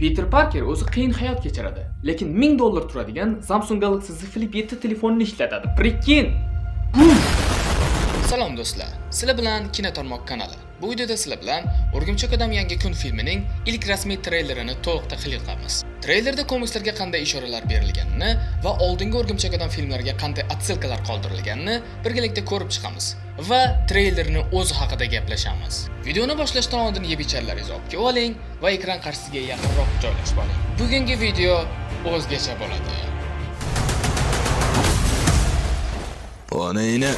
Peter Parker o'zi qiyin hayot kechiradi, lekin $1000 turadigan Samsung Galaxy Z Flip 7 telefonini ishlatadi. Prekin! Salom do'stlar, sizlar bilan Kinotarmoq kanali. Bu videoda sizlar bilan O'rgimchak odam yangi kun filmining ilk rasmiy treylerini to'liq tahlil qilamiz. Treylerda komikslarga qanday ishoralar berilganini va oldingi O'rgimchak odam filmlariga qanday otsilkalar qoldirilganini birgalikda ko'rib chiqamiz va treylerni o'zi haqida gaplashamiz. Videoni boshlashdan oldin yeb-icharlaringizni olib oling va ekran qarshisiga yaqinroq joylashib oling. Bugungi video o'zgacha bo'ladi. Onayni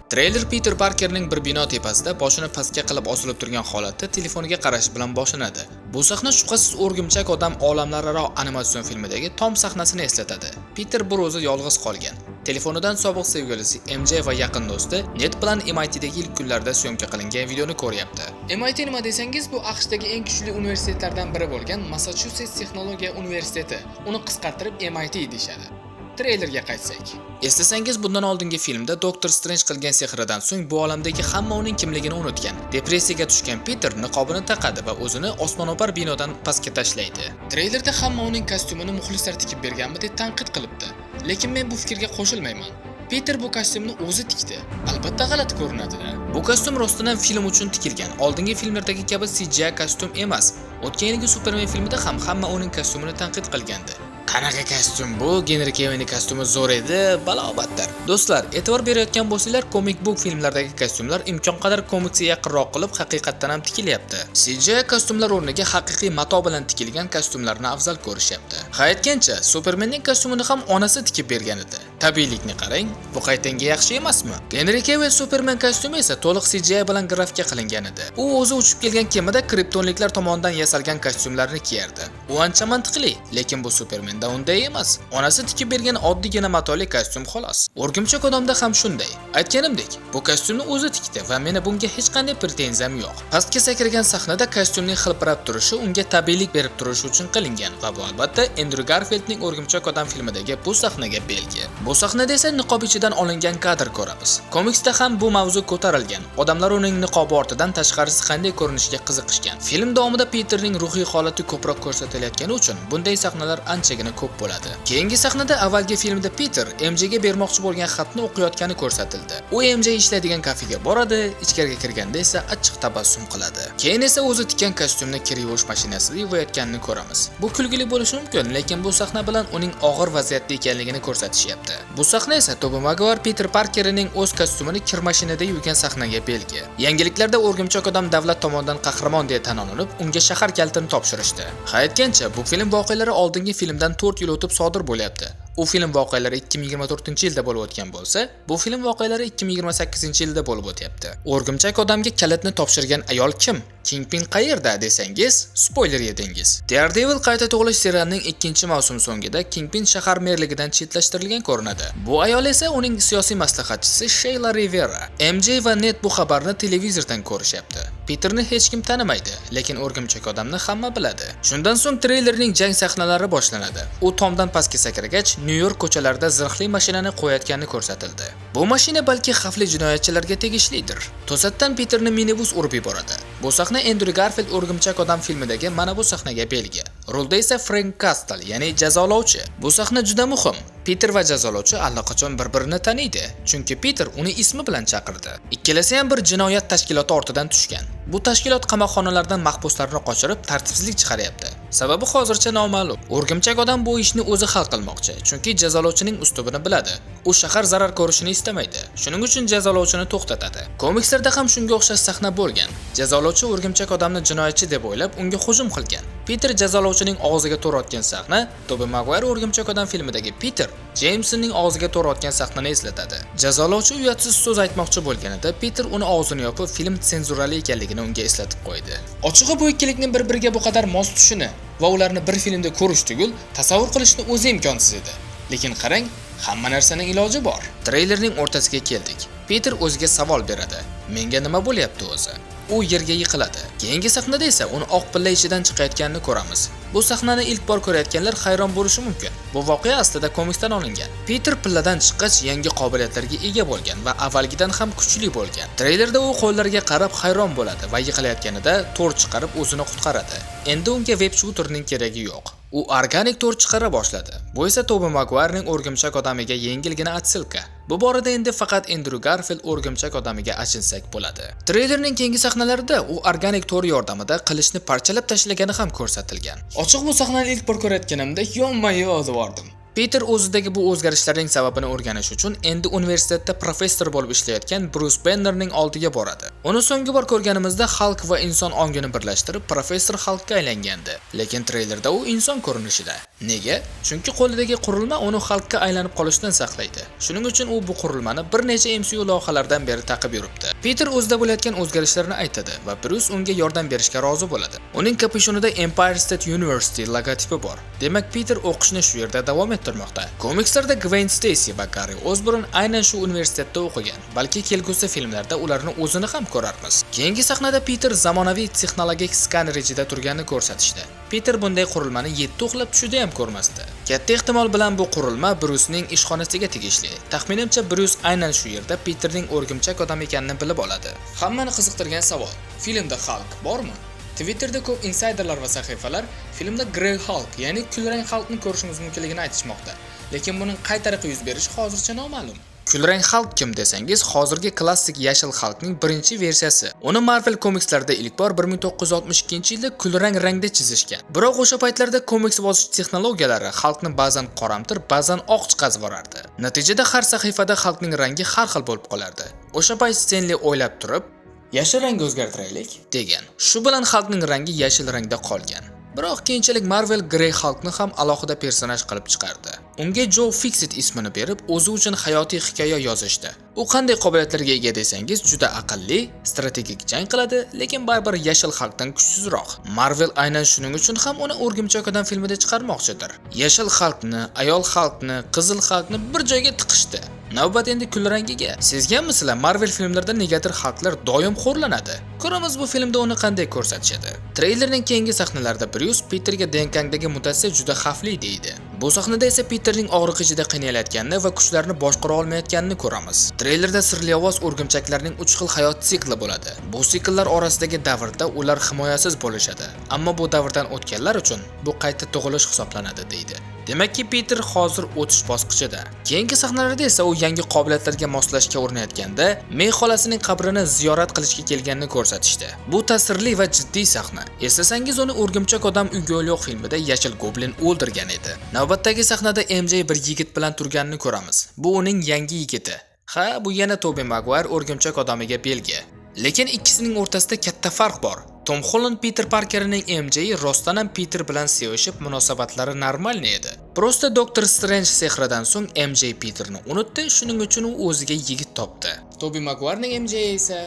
Treyler Peter Parkerning bir bino tepasida boshini pastga qilib osilib turgan holatda telefoniga qarash bilan boshlanadi. Bu sahna shubhasiz O'rgimchak odam olamlararo animatsion filmidagi Tom sahnasini eslatadi. Peter bir o'zi yolg'iz qolgan. Telefonidan sobiq sevgilisi MJ va yaqin do'sti Ned bilan MITdagi ilk kunlarda syomka qilingan videoni ko'ryapti. MIT nima desangiz, bu AQShdagi eng kuchli universitetlardan biri bo'lgan Massachusetts texnologiya universiteti. Uni qisqartirib MIT deyshadi. Treylerga qaytsak. Eslasangiz, bundan oldingi filmda Doctor Strange qilgan sehridan so'ng bu olamdagi hamma uning kimligini unutgan. Depressiyaga tushgan Peter niqobini taqadi va o'zini osmono'par binodan pastga tashlaydi. Treylerda hamma uning kostyumini muxlislar tikib berganmi deb tanqid qilibdi. Lekin men bu fikrga qo'shilmayman. Peter bu kostyumni o'zi tikdi. Albatta g'alati ko'rinadi-da. Bu kostyum rostdan film uchun tikilgan. Oldingi filmlardagi kabi CGI kostyum emas. O'tgan yilgi Superman filmida ham hamma uning kostyumini tanqid qilgandi. Qanaqa kostyum bu? Henry Cavillning kostyumi zo'r edi, balobatdir. Do'stlar, e'tibor berayotgan bo'lsanglar, comic book filmlardagi kostyumlar imkon qadar komiksga yaqinroq qilib, haqiqatdan ham tikilyapti. CGI kostyumlar o'rniga haqiqiy mato bilan tikilgan kostyumlarni afzal ko'rishyapti. Hayotgancha, Supermanning kostyumini ham onasi tikib bergan edi. Tabiiylikni qarang, bu qaytanga yaxshi emasmi? Henry Cavill Superman kostyumi esa to'liq CGI bilan grafika qilingan edi. U o'zi uchib kelgan kemada kriptonliklar tomonidan yasalgan kostyumlarni kiyardi. U ancha mantiqli, lekin bu Superman unday emas. Onasi tikib bergan oddiygina matoli kostyum xolos. O'rgimchak odamda ham shunday. Aytganimdek, bu kostyumni o'zi tikdi va meni bunga hech qanday pretenziyam yo'q. Pastga sakragan sahnada kostyumning xilpirab turishi unga tabiiylik berib turishi uchun qilingan va bu albatta Andrew Garfieldning O'rgimchak odam filmidagi bu sahnaga belgi. Bu sahnada esa niqob ichidan olingan kadr ko'ramiz. Komiksda ham bu mavzu ko'tarilgan. Odamlar uning niqobi ortidan tashqarisi qanday ko'rinishiga qiziqishgan. Film davomida Peterning ruhiy holati ko'proq ko'rsatilayotgani uchun bunday sahnalar anchagina ko'p bo'ladi. Keyingi sahnada avvalgi filmda Peter MJga bermoqchi bo'lgan xatni o'qiyotgani ko'rsatildi. U MJ ishlaydigan kafega boradi, ichkariga kirganda esa achchiq tabassum qiladi. Keyin esa o'zi tikkan kostyumni kir yuvish mashinasida yuvayotganini ko'ramiz. Bu kulgili bo'lishi mumkin, lekin bu sahna bilan uning og'ir vaziyatda ekanligini ko'rsatishyapti. Bu sahna esa Tobey Maguire Peter Parkerning o'z kostyumini kir mashinada yuvgan sahnaga belgi. Yangiliklarda O'rgimchak odam davlat tomonidan qahramon deya tan olinib, unga shahar kalitini topshirishdi. Hayotgancha, bu film voqealari oldingi filmdan 4 yil o'tib sodir bo'lyapti. U film voqealari 2024-yilda bo'lib o'tgan bo'lsa, bu film voqealari 2028-yilda bo'lib o'tyapti. O'rgimchak odamga kalitni topshirgan ayol kim? Kingpin qayerda desangiz, spoiler yedingiz. Daredevil qayta tug'ilish serialining 2-mavsum so'ngida Kingpin shahar merligidan chetlashtirilgan ko'rinadi. Bu ayol esa uning siyosiy maslahatchisi Shayla Rivera. MJ va Ned bu xabarni televizordan ko'rishyapti. Peterni hech kim tanimaydi, lekin O'rgimchak odamni hamma biladi. Shundan so'ng treylerning jang sahnalari boshlanadi. U tomdan pastga sakragach, New York ko'chalarida zirhli mashinani qo'yayotgani ko'rsatildi. Bu mashina balki xavfli jinoyatchilarga tegishlidir. To'satdan Peterni minibus urib yuboradi. Bu sahna Andrew Garfield O'rgimchak odam filmidagi mana bu sahnaga belgi. Rolda esa Frank Castle, ya'ni jazolovchi. Bu sahna juda muhim. Peter va jazolovchi allaqachon bir-birini taniydi, chunki Peter uni ismi bilan chaqirdi. Ikkalasi ham bir jinoyat tashkiloti ortidan tushgan. Bu tashkilot qamoqxonalardan mahbuslarni qochirib, tartibsizlik chiqaryapti. Sababi hozircha noma'lum. O'rgimchak odam bu ishni o'zi hal qilmoqchi, chunki jazolovchining ustubini biladi. U shahar zarar ko'rishini istamaydi. Shuning uchun jazolovchini to'xtatadi. Komikslarda ham shunga o'xshash sahna bo'lgan. Jazolovchi O'rgimchak odamni jinoyatchi deb o'ylab, unga hujum qilgan. Peter jazolovchining og'ziga to'rotgan sahna Tobey Maguire O'rgimchak odam filmidagi Peter Jamesonning og'ziga to'rotgan sahnani eslatadi. Jazolovchi uyatsiz so'z aytmoqchi bo'lganida Peter uni og'zini yopib, film senzurali ekanligini unga eslatib qo'ydi. Ochig'i bu ikkilikning bir-biriga bu qadar mos tushini va ularni bir filmda ko'rish tugul tasavvur qilishni o'zi imkonsiz edi. Lekin qarang, hamma narsaning iloji bor. Treylerning o'rtasiga keldik. Peter o'ziga savol beradi. Menga nima bo'lyapti o'zi? U yerga yiqiladi. Keyingi sahnada esa uni oq pilla ichidan chiqayotganini ko'ramiz. Bu sahnani ilk bor ko'rayotganlar hayron bo'lishi mumkin. Bu voqea aslida komiksdan olingan. Peter pilladan chiqqach yangi qobiliyatlarga ega bo'lgan va avvalgidan ham kuchli bo'lgan. Treylerda u qo'llariga qarab hayron bo'ladi va yiqilayotganida to'r chiqarib o'zini qutqaradi. Endi unga veb-shooterning keragi yo'q. U organik to'r chiqara boshladi. Bu esa Tobey Maguirening o'rgimchak odamiga yengilgina atsilka. Bu borada endi faqat Andrew Garfield o'rgimchak odamiga achinsak bo'ladi. Treylerning keyingi sahnalarida u organik to'r yordamida qilichni parchalab tashlagani ham ko'rsatilgan. Ochiq bu sahnani ilk bor ko'rayotganimda yonma yozib bordim. Peter o'zidagi bu o'zgarishlarning sababini o'rganish uchun endi universitetda professor bo'lib ishlayotgan Bruce Bannerning oldiga boradi. Uni so'nggi bor ko'rganimizda Hulk va inson ongini birlashtirib professor Hulkka aylangandi. Lekin treylerda u inson ko'rinishida. Nega? Chunki qo'lidagi qurilma uni Hulkka aylanib qolishdan saqlaydi. Shuning uchun u bu qurilmani bir necha MCU loyihalaridan beri taqib yuribdi. Peter o'zida bo'layotgan o'zgarishlarni aytadi va Bruce unga yordam berishga rozi bo'ladi. Uning kapushonida Empire State University logotipi bor. Demak, Peter o'qishni shu yerda davom ettirmoqda. Komikslarda Gwen Stacy va Gary Osborn aynan shu universitetda o'qigan. Balki kelgusi filmlarda ularni o'zini ham ko'rarmiz. Keyingi sahnada Peter zamonaviy texnologik skaner ichida turganini ko'rsatishdi. Peter bunday qurilmani 7 uxlab tushida ham ko'rmasdi. Katta ehtimol bilan bu qurilma Brucening ishxonasiga tegishli. Taxminimcha Bruce aynan shu yerda Peterning o'rgimchak odam ekanini bilib oladi. Hammani qiziqtirgan savol: filmda Hulk bormi? Twitterda ko'p insiderlar va sahifalar filmda Grey Hulk, ya'ni kulrang Hulkni ko'rishimiz mumkinligini aytishmoqda. Lekin buning qay tariqa yuz berishi hozircha noma'lum. Kulrang Hulk kim desangiz, hozirgi klassik yashil Hulkning birinchi versiyasi. Uni Marvel komikslarida ilk bor 1962-yilda kulrang rangda chizishgan. Biroq o'sha paytlarda komiks yozish texnologiyalari Hulkni ba'zan qoramtir, ba'zan oq chiqazib borardi. Natijada har sahifada Hulkning rangi har xil bo'lib qolardi. O'sha payt Stanley o'ylab turib, yashil rangga o'zgartiraylik degan. Shu bilan Hulkning rangi yashil rangda qolgan. Biroq keyinchalik Marvel Grey Hulkni ham alohida personaj qilib chiqardi. Unga Joe Fixit ismini berib, o'zi uchun hayotiy hikoya yozishdi. U qanday qobiliyatlarga ega desangiz, juda aqlli, strategik jang qiladi, lekin baribir yashil Hulkdan kuchsizroq. Marvel aynan shuning uchun ham uni o'rgimchak odam filmida chiqarmoqchidir. Yashil Hulkni, ayol Hulkni, qizil Hulkni bir joyga tiqishdi. Navbat endi kulrangiga. Sezganmisizlar, Marvel filmlarida negadir Hulklar doim xo'rlanadi. Ko'ramiz bu filmda uni qanday ko'rsatishadi. Treylerning keyingi sahnalarida Bruce Peterga DNKdagi mutatsiya juda xavfli deydi. Bu sahnada esa Peterning og'riq ichida qiynalayotganini va kuchlarini boshqara olmayotganini ko'ramiz. Treylerda sirli ovoz o'rgimchaklarning 3 xil hayot sikli bo'ladi. Bu sikllar orasidagi davrda ular himoyasiz bo'lishadi, ammo bu davrdan o'tganlar uchun bu qayta tug'ilish hisoblanadi deydi. Demakki Peter hozir o'tish bosqichida. Keyingi sahnalarda esa u yangi qobiliyatlarga moslashga urinayotganda May xolasining qabrini ziyorat qilishga kelganini ko'rsatishdi. Bu ta'sirli va jiddiy sahna. Eslasangiz, uni o'rgimchak odam uyga yo'q filmida yashil goblin o'ldirgan edi. Navbatdagi sahnada MJ bir yigit bilan turganini ko'ramiz. Bu uning yangi yigiti. Ha, bu yana Tobey Maguire o'rgimchak odamiga belgi. Lekin ikkisining o'rtasida katta farq bor. Tom Holland Peter Parkerning MJ'i rostdan ham Peter bilan sevishib, munosabatlari normalniy edi. Prosta Doctor Strange sehridan so'ng MJ Peterni unutdi, shuning uchun u o'ziga yigit topdi. Tobey Maguirening MJ'i esa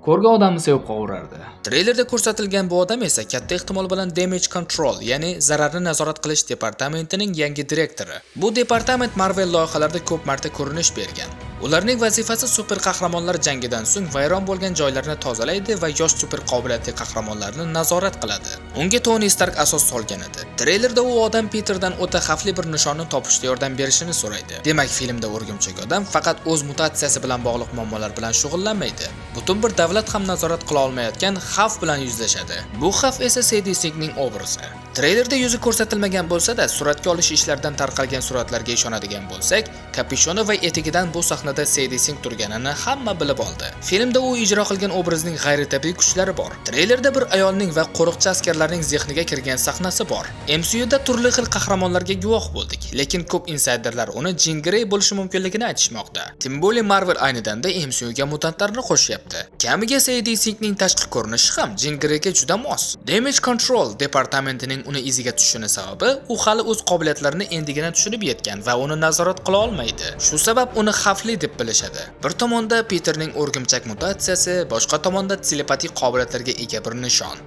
ko'rgan odamni sevib qovurardi. Treylerda ko'rsatilgan bu odam esa katta ehtimol bilan Damage Control, ya'ni zararni nazorat qilish departamentining yangi direktori. Bu departament Marvel loyihalarida ko'p marta ko'rinish bergan. Ularning vazifasi super qahramonlar jangidan so'ng vayron bo'lgan joylarni tozalaydi va yosh super qobiliyatli qahramonlarni nazorat qiladi. Unga Tony Stark asos solgan edi. Treylerda u odam Peterdan o'ta xavfli bir nishonni topishda yordam berishini so'raydi. Demak, filmda o'rgimchak odam faqat o'z mutatsiyasi bilan bog'liq muammolar bilan shug'ullanmaydi. Butun bir davlat ham nazorat qila olmayotgan xavf bilan yuzlashadi. Bu xavf esa Sadie Sinkning obrazi. Treylerda yuzi ko'rsatilmagan bo'lsa-da, suratga olish ishlaridan tarqalgan suratlarga ishonadigan bo'lsak, kapushoni va etigidan bu sahnada Sadie Sink turganini hamma bilib oldi. Filmda u ijro qilgan obrazning g'ayritabiiy kuchlari bor. Treylerda bir ayolning va qo'riqchi askarlarning zehniga kirgan sahnasi bor. MCUda turli xil qahramonlarga guvoh bo'ldik, lekin ko'p insiderlar uni Jean Grey bo'lishi mumkinligini aytishmoqda. Tim Burton Marvel ayni damda MCUga mutantlarni qo'shyapti. Kamiga Sadie Sinkning tashqi ko'rinishi ham Jean Greyga juda mos. Damage Control departamentining uni iziga tushishini sababi u hali o'z qobiliyatlarini endigina tushunib yetgan va uni nazorat qila olmaydi. Shu sabab uni xavfli deb bilishadi. Bir tomonda Peterning o'rgimchak mutatsiyasi, boshqa tomonda telepatik qobiliyatlarga ega bir nishon.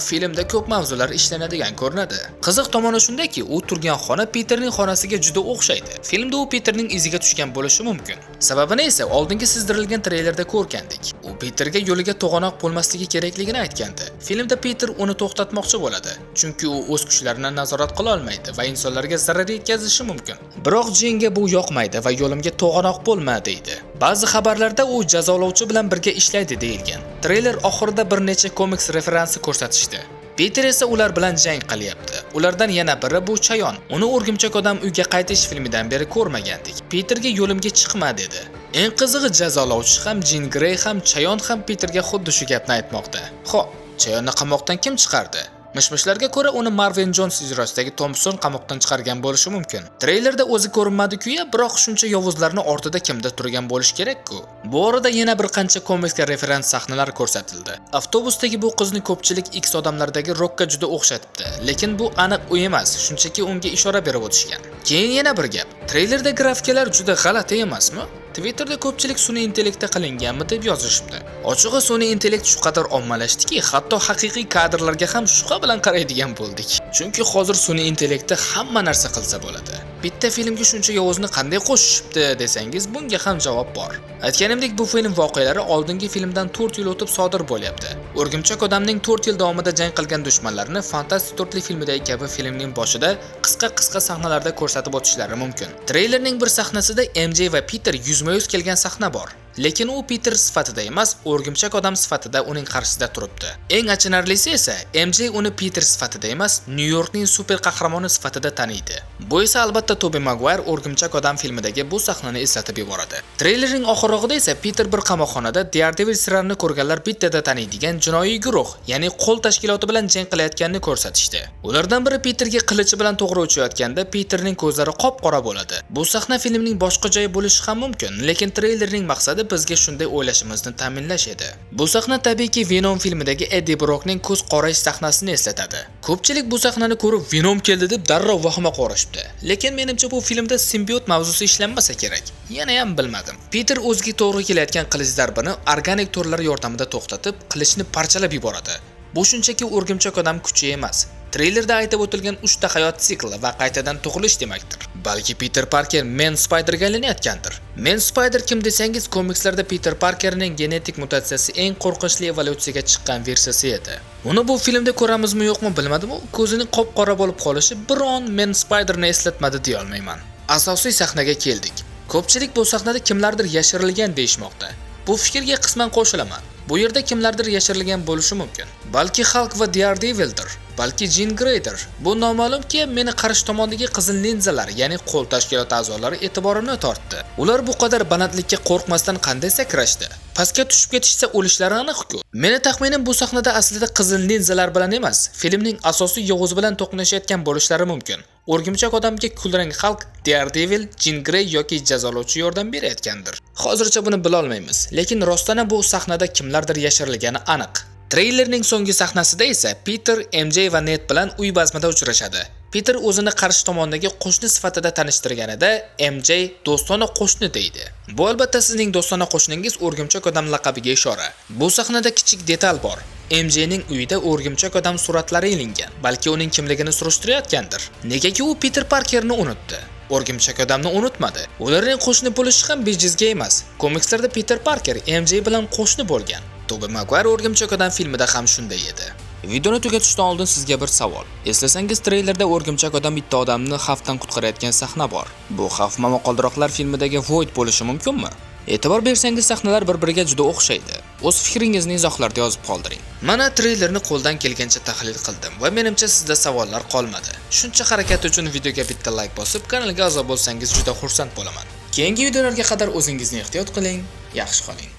Filmda ko'p mavzular ishlanadigan ko'rinadi. Qiziq tomoni shundaki, u turgan xona Peterning xonasiga juda o'xshaydi. Filmda u Peterning iziga tushgan bo'lishi mumkin. Sababini esa oldingi sizdirilgan treylerda ko'rgandik. U Peterga yo'liga to'g'anoq bo'lmasligi kerakligini aytgandi. Filmda Peter uni to'xtatmoqchi bo'ladi, chunki u o'z kuchlarini nazorat qila olmaydi va insonlarga zarar yetkazishi mumkin. Biroq Jenga bu yoqmaydi va yo'limga to'g'anoq bo'lma deydi. Ba'zi xabarlarda u jazolovchi bilan birga ishlaydi deyilgan. Treyler oxirida bir necha komiks referensi ko'rsatishdi. Peter esa ular bilan jang qilyapti. Ulardan yana biri bu chayon. Uni o'rgimchak odam uyga qaytish filmidan beri ko'rmagandik. Peterga yo'limga chiqma dedi. Eng qizig'i jazolovchi ham Jean Grey ham chayon ham Peterga xuddi shu gapni aytmoqda. Xo'p, chayonni qamoqdan kim chiqardi? Mishmishlarga ko'ra uni Marvin Jones ijrosidagi Thompson qamoqdan chiqargan bo'lishi mumkin. Treylerda o'zi ko'rinmadi-ku, biroq shuncha yovuzlarning ortida kimdir turgan bo'lish kerak-ku. Bu orada yana bir qancha komiksga referans sahnalar ko'rsatildi. Avtobusdagi bu qizni ko'pchilik X odamlardagi Rockka juda o'xshatibdi, lekin bu aniq u emas, shunchaki unga ishora berib o'tishgan. Keyin yana bir gap. Treylerda grafikalar juda g'alati emasmi? Twitterda ko'pchilik sun'iy intellektda qilinganmi deb yozishibdi. Ochig'i sun'iy intellekt shu qadar ommalashdiki, hatto haqiqiy kadrlarga ham shubha bilan qaraydigan bo'ldik. Chunki hozir sun'iy intellektda hamma narsa qilsa bo'ladi. Bitta filmga shuncha yovuzni qanday qo'shishibdi desangiz, bunga ham javob bor. Aytganimdek, bu film voqealari oldingi filmdan 4 yil o'tib sodir bo'lyapti. O'rgimchak odamning 4 yil davomida jang qilgan dushmanlarini Fantastik 4lik filmidagi kabi filmning boshida qisqa sahnalarda ko'rsatib o'tishlari mumkin. Treylerning bir sahnasida MJ va Peter yuzma-yuz kelgan sahna bor. Lekin u Peter sifatida emas, o'rgimchak odam sifatida uning qarshisida turibdi. Eng achinarlisi esa MJ uni Peter sifatida emas, New Yorkning super qahramoni sifatida taniydi. Bu esa albatta Tobey Maguire o'rgimchak odam filmidagi bu sahnani eslatib yuboradi. Treylerning oxirrog'ida esa Peter bir qamoqxonada Daredevil serialini ko'rganlar bittada taniydigan jinoiy guruh, ya'ni qo'l tashkiloti bilan jang qilayotganini ko'rsatishdi. Ulardan biri Peterga qilichi bilan to'g'ri uchayotganda Peterning ko'zlari qop-qora bo'ladi. Bu sahna filmning boshqa joyi bo'lishi ham mumkin, lekin treylerning maqsadi bizga shunday o'ylashimizni ta'minlash edi. Bu sahna tabiiyki Venom filmidagi Eddie Brockning ko'z qorayish sahnasini eslatadi. Ko'pchilik bu sahnani ko'rib Venom keldi deb darrov vahima qorishibdi. Lekin menimcha bu filmda simbiot mavzusi ishlanmasa kerak. Yana ham bilmadim. Peter o'ziga to'g'ri kelayotgan qilich darbini organik to'rlar yordamida to'xtatib, qilichni parchalab yuboradi. Bu shunchaki o'rgimchak odam kuchi emas. Treylerda aytib o'tilgan 3 ta hayot sikli va qaytadan tug'ilish demakdir. Balki Peter Parker Men Spiderga aylanayotgandir. Men Spider kim desangiz, komikslarda Peter Parkerning genetik mutatsiyasi eng qo'rqinchli evolyutsiyaga chiqqan versiyasi edi. Uni bu filmda ko'ramizmi yo'qmi bilmadim, ko'zining qop-qora bo'lib qolishi biron Men Spiderni eslatmadi deya olmayman. Asosiy sahnaga keldik. Ko'pchilik bu sahnada kimlardir yashirilgan deyishmoqda. Bu fikrga qisman qo'shilaman. Bu yerda kimlardir yashirilgan bo'lishi mumkin. Balki Hulk va Daredevildir, balki Jean Greydir. Bu noma'lumki, meni qarish tomondagi qizil ninzalar, ya'ni qo'l tashkiloti a'zolari e'tiborimni tortdi. Ular bu qadar balandlikka qo'rqmasdan qanday sakrashdi? Pastga tushib ketishsa o'lishlari aniq-ku. Meni taxminim bu sahnada aslida qizil ninzalar bilan emas, filmning asosiy yovuz bilan to'qnashayotgan bo'lishlari mumkin. O'rgimchak odamga kulrang Hulk, Daredevil, Jean Grey yoki jazolovchi yordam berayotgandir. Hozircha buni bila olmaymiz, lekin rostana bu sahnada kimlardir yashirilgani aniq. Treylerning so'nggi sahnasida esa Peter, MJ va Ned bilan uy bazmida uchrashadi. Peter o'zini qarish tomondagi qo'shni sifatida tanishtirganida MJ do'stona qo'shni deydi. Bu albatta sizning do'stona qo'shningiz o'rgimchak odam laqabiga ishora. Bu sahnada kichik detal bor. MJning uyida o'rgimchak odam suratlari ilingan, balki uning kimligini surishtirayotgandir. Negaki u Peter Parkerni unutdi. O'rgimchak odamni unutmadi. Ularning qo'shni bo'lishi ham bejizga emas. Komikslarda Peter Parker MJ bilan qo'shni bo'lgan. Tobey Maguire o'rgimchak odam filmida ham shunday edi. Videoni tugatishdan oldin sizga bir savol. Eslasangiz, treylerda o'rgimchak odam bitta odamni xavfdan qutqarayotgan sahna bor. Bu xavf momaqaldiroqlar filmidagi Void bo'lishi mumkinmi? E'tibor bersangiz, sahnalar bir-biriga juda o'xshaydi. O'z fikringizni izohlarda yozib qoldiring. Mana treylerni qo'ldan kelgancha tahlil qildim va menimcha sizda savollar qolmadi. Shuncha harakat uchun videoga bitta like bosib, kanalga a'zo bo'lsangiz juda xursand bo'laman. Keyingi videolarga qadar o'zingizni ehtiyot qiling, yaxshi qoling.